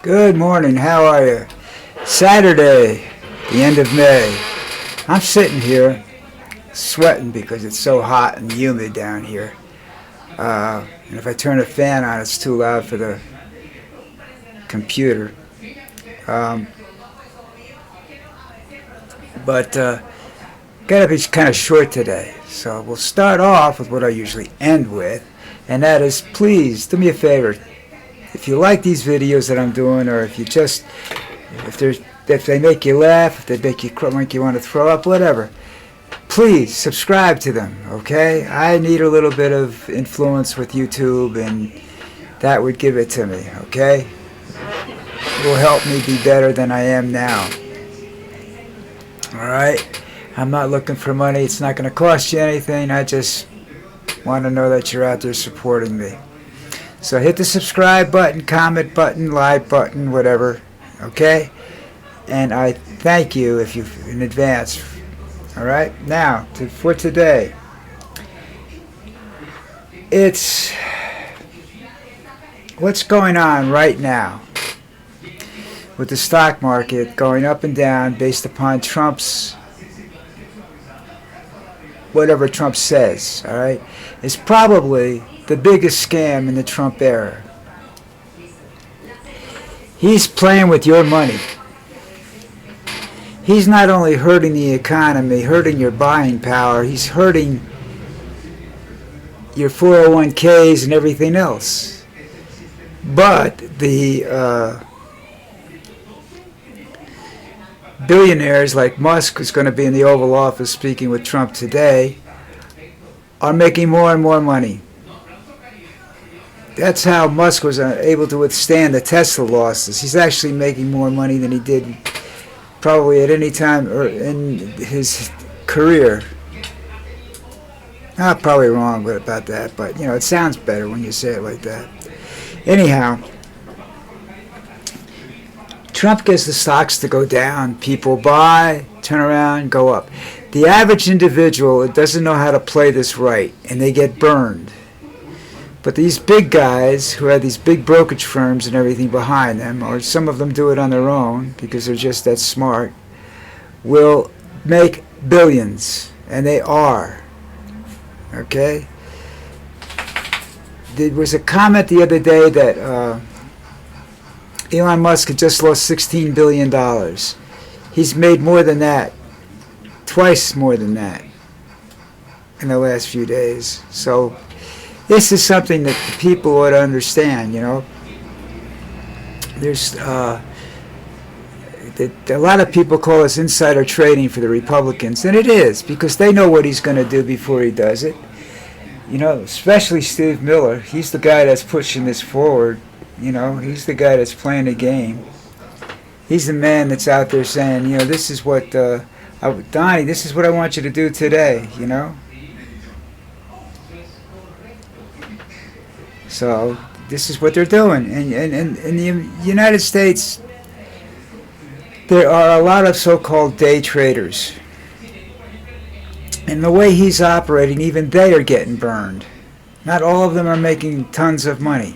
Good morning, how are you? Saturday, the end of May. I'm sitting here sweating because it's so hot and humid down here. And if I turn the fan on, it's too loud for the computer. But gotta be kind of short today. So we'll start off with what I usually end with, and that is, please do me a favor. If you like these videos that I'm doing, or if they make you laugh, if they make you want to throw up, whatever, please subscribe to them, okay? I need a little bit of influence with YouTube, and that would give it to me, okay? It will help me be better than I am now. Alright? I'm not looking for money. It's not going to cost you anything. I just want to know that you're out there supporting me. So hit the subscribe button, comment button, like button, whatever, okay? And I thank you in advance. All right? Now, for today, it's what's going on right now with the stock market going up and down based upon Trump's, whatever Trump says, all right? It's probably the biggest scam in the Trump era. He's playing with your money. He's not only hurting the economy, hurting your buying power, he's hurting your 401ks and everything else. But the billionaires like Musk, who's going to be in the Oval Office speaking with Trump today, are making more and more money. That's how Musk was able to withstand the Tesla losses. He's actually making more money than he did probably at any time in his career. I'm probably wrong about that, but it sounds better when you say it like that. Anyhow, Trump gets the stocks to go down. People buy, turn around, go up. The average individual doesn't know how to play this right, and they get burned. But these big guys who have these big brokerage firms and everything behind them, or some of them do it on their own because they're just that smart, will make billions, and they are. Okay? There was a comment the other day that Elon Musk had just lost $16 billion. He's made more than that, twice more than that in the last few days. So this is something that the people ought to understand, There's a lot of people call this insider trading for the Republicans, and it is, because they know what he's going to do before he does it. Especially Steve Miller. He's the guy that's pushing this forward. He's the guy that's playing the game. He's the man that's out there saying, this is what, Donnie, this is what I want you to do today, So this is what they're doing. And in the United States, there are a lot of so-called day traders. And the way he's operating, even they are getting burned. Not all of them are making tons of money.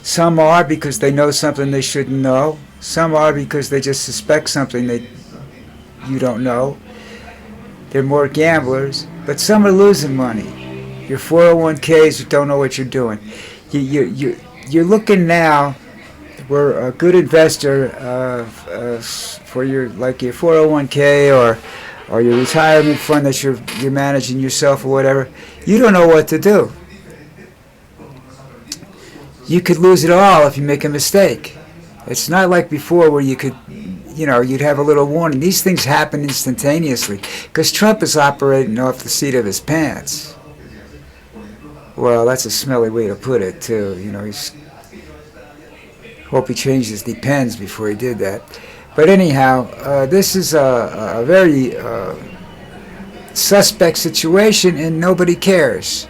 Some are because they know something they shouldn't know. Some are because they just suspect something that you don't know. They're more gamblers. But some are losing money. Your 401ks don't know what you're doing. You're looking now where a good investor for your 401k or your retirement fund that you're managing yourself or whatever, you don't know what to do. You could lose it all if you make a mistake. It's not like before where you could, you'd have a little warning. These things happen instantaneously because Trump is operating off the seat of his pants. Well, that's a smelly way to put it, too. Hope he changed his depends before he did that. But anyhow, this is a very suspect situation, and nobody cares.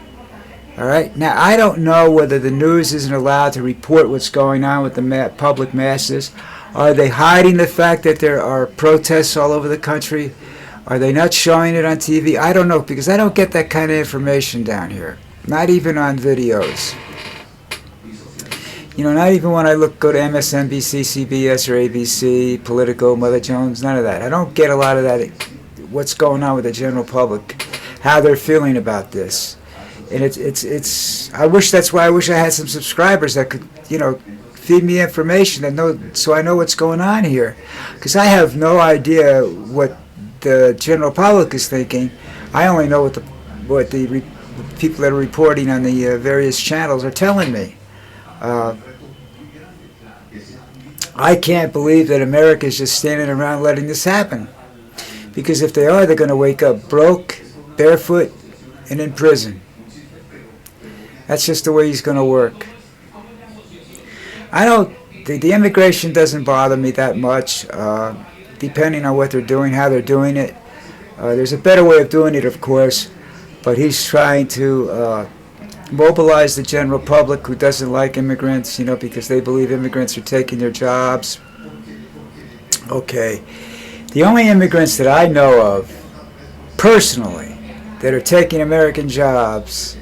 All right? Now, I don't know whether the news isn't allowed to report what's going on with the public masses. Are they hiding the fact that there are protests all over the country? Are they not showing it on TV? I don't know, because I don't get that kind of information down here. Not even on videos. You know, not even when I go to MSNBC, CBS, or ABC, Politico, Mother Jones, none of that. I don't get a lot of that, what's going on with the general public, how they're feeling about this. And I wish I had some subscribers that could, feed me information so I know what's going on here. Because I have no idea what the general public is thinking. I only know what the people that are reporting on the various channels are telling me. I can't believe that America is just standing around letting this happen. Because if they are, they're going to wake up broke, barefoot, and in prison. That's just the way he's going to work. The immigration doesn't bother me that much, depending on what they're doing, how they're doing it. There's a better way of doing it, of course, but he's trying to mobilize the general public who doesn't like immigrants, because they believe immigrants are taking their jobs. Okay. The only immigrants that I know of, personally, that are taking American jobs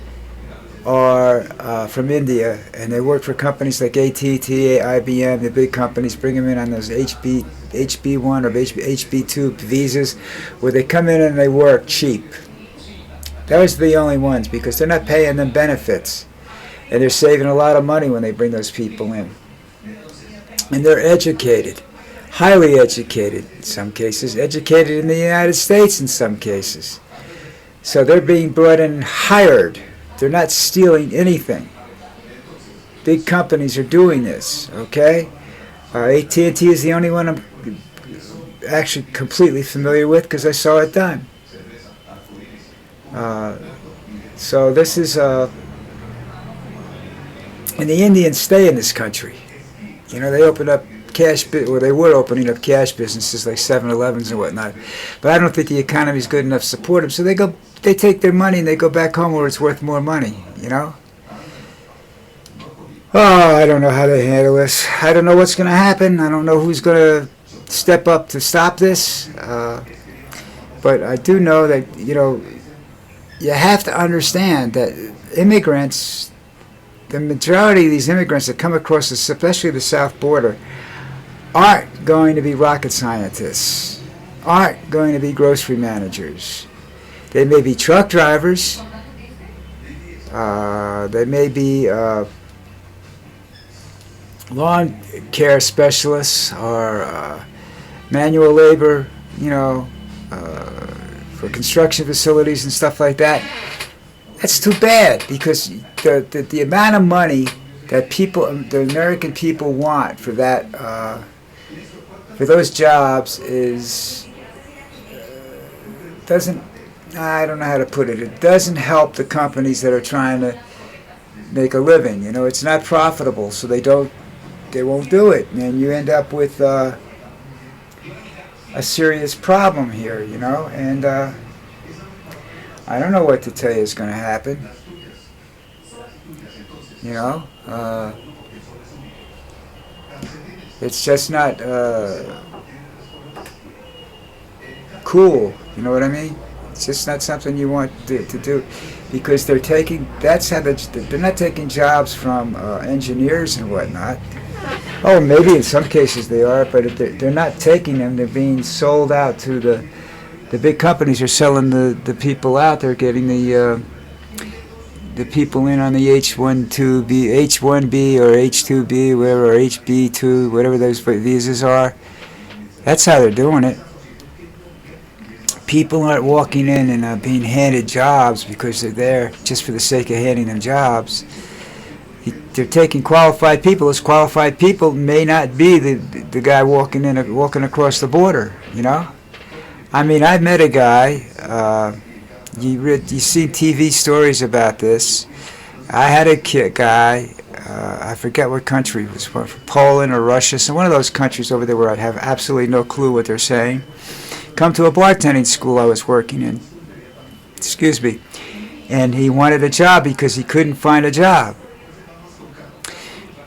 are from India, and they work for companies like AT&T, IBM, the big companies. Bring them in on those HB1 or HB2 visas, where they come in and they work cheap. Those are the only ones, because they're not paying them benefits, and they're saving a lot of money when they bring those people in. And they're educated, highly educated in some cases, educated in the United States in some cases. So they're being brought in hired. They're not stealing anything. Big companies are doing this, okay? AT&T is the only one I'm actually completely familiar with because I saw it done. So this is... and the Indians stay in this country. They open up they were opening up cash businesses like 7-Elevens and whatnot. But I don't think the economy is good enough to support them, so they take their money and they go back home where it's worth more money, Oh, I don't know how they handle this. I don't know what's going to happen. I don't know who's going to step up to stop this. But I do know that, you have to understand that immigrants, the majority of these immigrants that come across, especially the south border, aren't going to be rocket scientists, aren't going to be grocery managers. They may be truck drivers. They may be lawn care specialists or manual labor, for construction facilities and stuff like that. That's too bad, because the amount of money that the American people want for that, for those jobs I don't know how to put it. It doesn't help the companies that are trying to make a living. It's not profitable, so they won't do it, and you end up with a serious problem here. And I don't know what to tell you is going to happen. It's just not cool. You know what I mean? It's just not something you want to do, because they're not taking jobs from engineers and whatnot. Oh, maybe in some cases they are, but they're not taking them. They're being sold out to the big companies. Are selling the people out. They're getting the people in on the H1B or H2B, whatever, or HB2, whatever those visas are. That's how they're doing it. People aren't walking in and being handed jobs because they're there just for the sake of handing them jobs. They're taking qualified people. Those qualified people may not be the guy walking across the border. I mean, I met a guy. You see TV stories about this. I had a guy. I forget what country it was from Poland or Russia. So one of those countries over there where I have absolutely no clue what they're saying. Come to a bartending school I was working in. Excuse me. And he wanted a job because he couldn't find a job.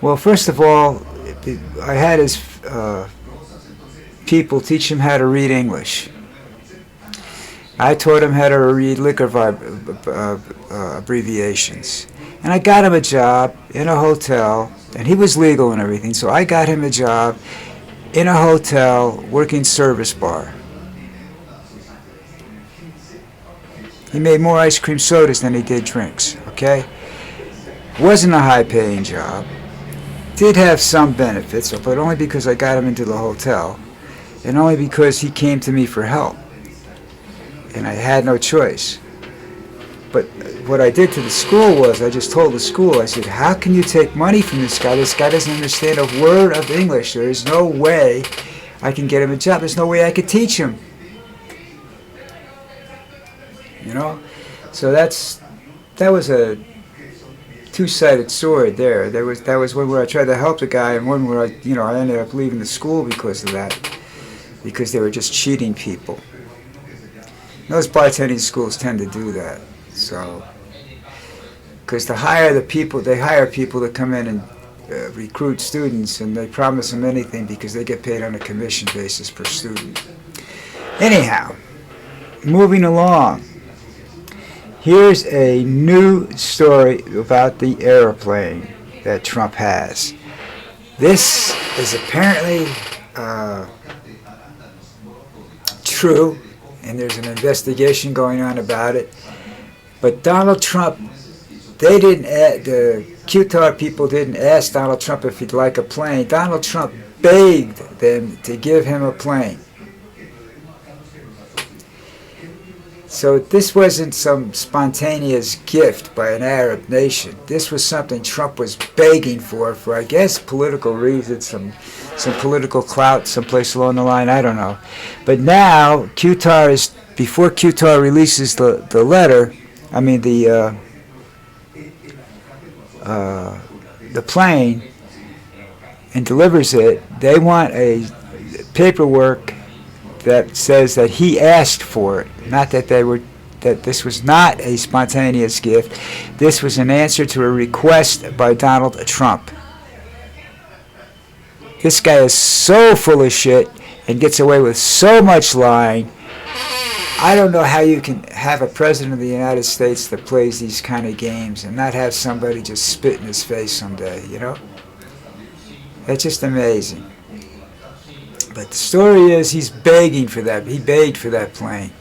Well, first of all, I had his people teach him how to read English. I taught him how to read liquor abbreviations. And I got him a job in a hotel And he was legal and everything, so I got him a job in a hotel working service bar. He made more ice cream sodas than he did drinks, okay? Wasn't a high-paying job. Did have some benefits, but only because I got him into the hotel, and only because he came to me for help. And I had no choice. But what I did to the school was, I just told the school, I said, how can you take money from this guy? This guy doesn't understand a word of English. There is no way I can get him a job. There's no way I could teach him. You know? So that was a two-sided sword there. That was one where I tried to help the guy, and one where I ended up leaving the school because of that, because they were just cheating people. Those bartending schools tend to do that. So, because they hire people to come in and recruit students, and they promise them anything because they get paid on a commission basis per student. Anyhow, moving along. Here's a new story about the airplane that Trump has. This is apparently true, and there's an investigation going on about it. But Donald Trump, the Qatar people didn't ask Donald Trump if he'd like a plane. Donald Trump begged them to give him a plane. So this wasn't some spontaneous gift by an Arab nation. This was something Trump was begging for I guess, political reasons, some political clout someplace along the line, I don't know. But now, before Qatar releases the letter, the plane, and delivers it, they want a paperwork that says that he asked for it, not that this was not a spontaneous gift. This was an answer to a request by Donald Trump. This guy is so full of shit and gets away with so much lying. I don't know how you can have a president of the United States that plays these kind of games and not have somebody just spit in his face someday, you know? It's just amazing. But the story is he's begging for that. He begged for that plane.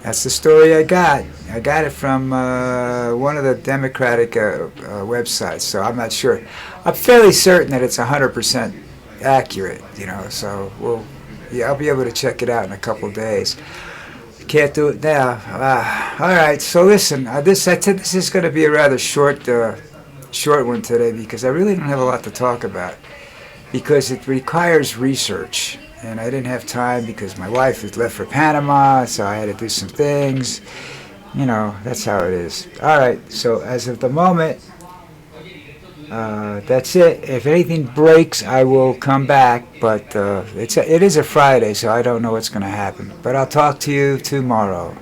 That's the story I got. I got it from one of the Democratic websites, so I'm not sure. I'm fairly certain that it's 100% accurate, so I'll be able to check it out in a couple of days. Can't do it now. All right, so listen, this is going to be a rather short one today because I really don't have a lot to talk about, because it requires research, and I didn't have time because my wife had left for Panama, so I had to do some things. That's how it is. All right, so as of the moment, that's it. If anything breaks, I will come back, but it is a Friday, so I don't know what's going to happen. But I'll talk to you tomorrow.